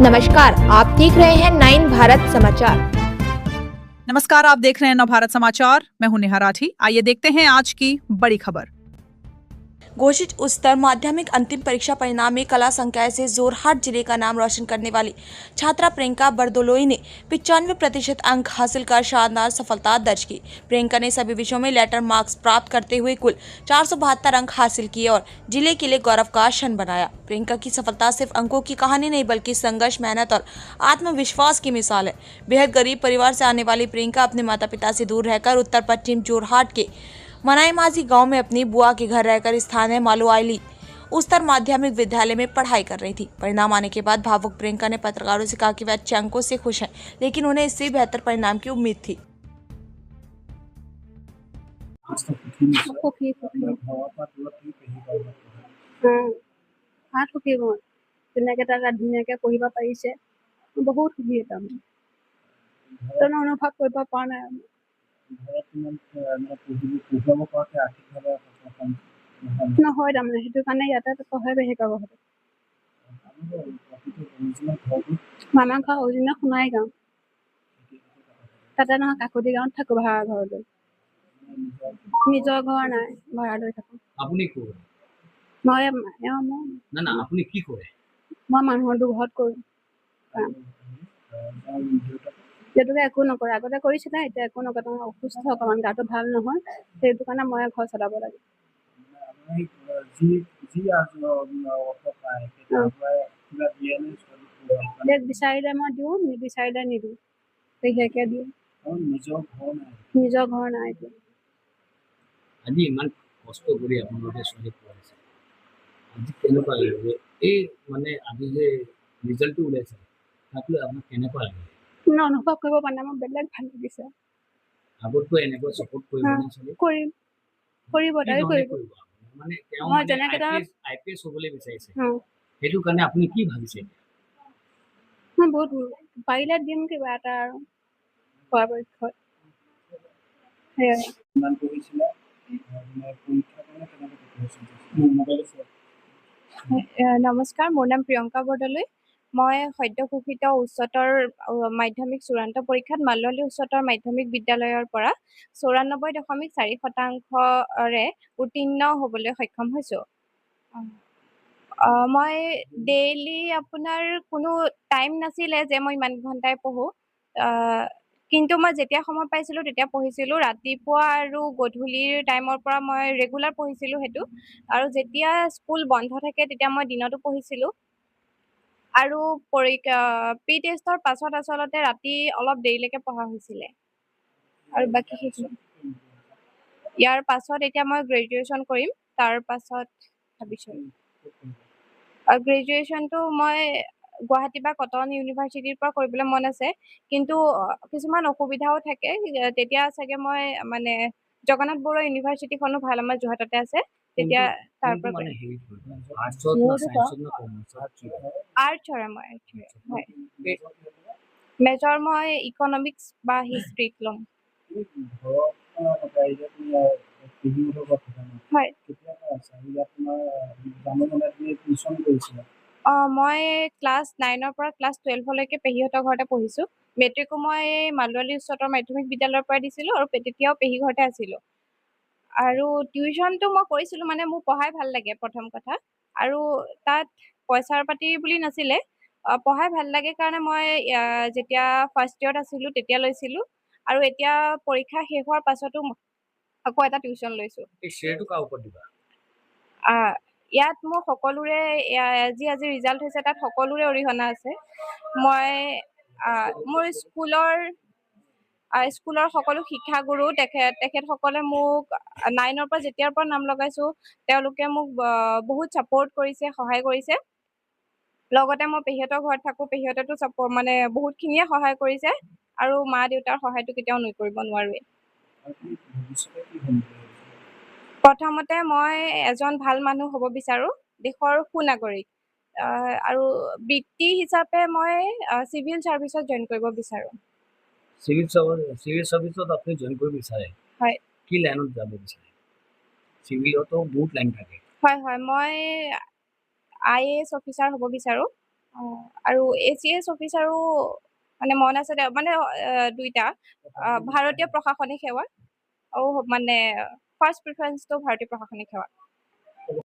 नमस्कार, आप देख रहे हैं 9 भारत समाचार। नमस्कार, आप देख रहे हैं नवभारत समाचार। मैं हूं नेहा राठी। आइए देखते हैं आज की बड़ी खबर। घोषित उच्चतर माध्यमिक अंतिम परीक्षा परिणाम में कला संकाय से जोरहाट जिले का नाम रोशन करने वाली छात्रा प्रियंका बरदोलोई ने 95% अंक हासिल कर शानदार सफलता दर्ज की। प्रियंका ने सभी विषयों में लेटर मार्क्स प्राप्त करते हुए कुल 472 अंक हासिल किए और जिले के लिए गौरव का क्षण बनाया। प्रियंका की सफलता सिर्फ अंकों की कहानी नहीं बल्कि संघर्ष, मेहनत और आत्मविश्वास की मिसाल है। बेहद गरीब परिवार से आने वाली प्रियंका अपने माता पिता से दूर रहकर उत्तर पश्चिम जोरहाट के मनाईमाझी गांव में अपनी बुआ के घर रहकर स्थानीय मालुआली उच्चतर माध्यमिक विद्यालय में पढ़ाई कर रही थी। परिणाम आने के बाद भावुक प्रियंका ने पत्रकारों से कहा कि वे अच्छे अंकों से खुश हैं, लेकिन उन्हें इससे बेहतर परिणाम की उम्मीद थी। ধুনীয়াকে পঢ়িব পাৰিছে বহুত সুখী এটা তেনে অনুভৱ কৰিব পৰা নাই। নহয় তাৰমানে সেইটো কাৰণে ইয়াতে পঢ়াই শিকাব হ'ব। মামা ঘৰ অৰিজিনেল সোণাই গাঁও, তাতে নহয় কাকতি গাঁৱত থাকো ভাড়া ঘৰলৈ। নিজৰ ঘৰ নাই, ভাড়া লৈ থাকো। আপুনি ক'ৰ? মই না আপুনি কি কৰে? মই মানুহৰ দুঘৰত কৰোঁ কাম। দেউতাকে একো নকৰে, আগতে কৰিছিলে, এতিয়া একো নকৰে। তাৰ অসুস্থ অকণমান, গাটো ভাল নহয়, সেইটো কাৰণে মই ঘৰ চলাব লাগে। বিচাৰিলে মই দিওঁ, নিবিচাৰিলে নিদিওঁ, পেহীয়েকে দিওঁ। নিজৰ ঘৰ নাই এতিয়া। আজি ইমান কষ্ট কৰি আপোনালোকে ছোৱালী পঢ়াইছে, আজি কেনেকুৱা লাগিব? এই মানে আজি যে ৰিজাল্টটো ওলাইছে তাক লৈ আপোনাক কেনেকুৱা লাগে? অনুভৱ কৰিব পৰা নাই, মোৰ বেলেগ ভাল লাগিছে। আগতকৈ এনেকুৱা ছাপোৰ্ট কৰিব নে ছোৱালী? কৰিম, কৰিব, তাই কৰিব। মানে তেওঁ IPS হ'বলৈ বিচাৰিছে, সেইটো কাৰণে আপুনি কি ভাবিছে? মই বহুত পাৰিলে দিম কিবা এটা আৰু পৰাপক্ষত। নমস্কাৰ, মোৰ নাম প্ৰিয়ংকা বৰদলৈ। মই সদ্য ঘোষিত উচ্চতৰ মাধ্যমিক চূড়ান্ত পৰীক্ষাত মালুৱালী উচ্চতৰ মাধ্যমিক বিদ্যালয়ৰ পৰা 94.4% উত্তীৰ্ণ হ'বলৈ সক্ষম হৈছোঁ। মই ডেইলি আপোনাৰ কোনো টাইম নাছিলে যে মই ইমান ঘণ্টাই পঢ়োঁ, কিন্তু মই যেতিয়া সময় পাইছিলোঁ তেতিয়া পঢ়িছিলোঁ। ৰাতিপুৱা আৰু গধূলিৰ টাইমৰ পৰা মই ৰেগুলাৰ পঢ়িছিলোঁ সেইটো, আৰু যেতিয়া স্কুল বন্ধ থাকে তেতিয়া মই দিনতো পঢ়িছিলোঁ। আৰু প্ৰি টেষ্টৰ পাছত আচলতে ৰাতি অলপ দেৰিলৈকে পঢ়া হৈছিলে। আৰু বাকী সেইখিনি, ইয়াৰ পাছত এতিয়া মই গ্ৰেজুৱেশ্যন কৰিম, তাৰ পাছত ভাবিছোঁ। গ্ৰেজুৱেশ্যনটো মই গুৱাহাটী বা কটন ইউনিভাৰ্চিটিৰ পৰা কৰিবলৈ মন আছে, কিন্তু কিছুমান অসুবিধাও থাকে। তেতিয়া চাগে মই মানে জগন্নাথ বৰুৱা ইউনিভাৰ্চিটিখনো ভাল, আমাৰ যোৰহাটতে আছে, তেতিয়া তাৰ পৰা আৰ্টছৰ মই হয়। মেজৰ মই ইকনমিক্স বা হিষ্ট্ৰীত ল'ম। হয়, মই ক্লাছ 9ৰ পৰা ক্লাছ 12লৈকে পেহীহঁতৰ ঘৰতে পঢ়িছোঁ। মেট্ৰিকো মই মালুৱালী উচ্চতৰ মাধ্যমিক বিদ্যালয়ৰ পৰা দিছিলোঁ, আৰু তেতিয়াও পেহী ঘৰতে আছিলোঁ। আৰু টিউশ্যনটো মই কৰিছিলোঁ, মানে মোৰ পঢ়াই ভাল লাগে প্ৰথম কথা, আৰু তাত পইচাৰ পাতি বুলি নাছিলে, পঢ়াই ভাল লাগে কাৰণে মই যেতিয়া ফাৰ্ষ্ট ইয়েৰত আছিলোঁ তেতিয়া লৈছিলোঁ, আৰু এতিয়া পৰীক্ষা শেষ হোৱাৰ পাছতো আকৌ এটা টিউশ্যন লৈছোঁ। ইয়াত মোৰ সকলোৰে আজি ৰিজাল্ট হৈছে, তাত সকলোৰে অৰিহণা আছে। মই মোৰ স্কুলৰ সকলো শিক্ষাগুৰু তেখেতসকলে মোক 9ৰ পৰা যেতিয়াৰ পৰা নাম লগাইছোঁ তেওঁলোকে মোক বহুত ছাপোৰ্ট কৰিছে, সহায় কৰিছে। লগতে মই পেহীহঁতৰ ঘৰত থাকোঁ, পেহীহঁতেতো মানে বহুতখিনিয়ে সহায় কৰিছে, আৰু মা দেউতাৰ সহায়টো কেতিয়াও নকৰিব নোৱাৰোৱেই। প্ৰথমতে মই এজন ভাল মানুহ হ'ব বিচাৰোঁ, দেশৰ সুনাগৰিক, আৰু বৃত্তি হিচাপে মই চিভিল ছাৰ্ভিচত জইন কৰিব বিচাৰোঁ। চিভিল ছাৰ্ভিচত আপুনি জইন কৰিব বিচাৰে? হয়। কি লাইনত যাব বিচাৰে? চিভিলতো বহুত লাইন থাকে। হয়, মই IAS অফিচাৰ হ'ব বিচাৰোঁ, আৰু ACS অফিচাৰো মানে মন আছে মানে দুইটা ভাৰতীয় প্ৰশাসনিক সেৱা আৰু মানে ফাৰ্ষ্ট প্ৰিফাৰেঞ্চটো ভাৰতীয় প্ৰশাসনিক সেৱা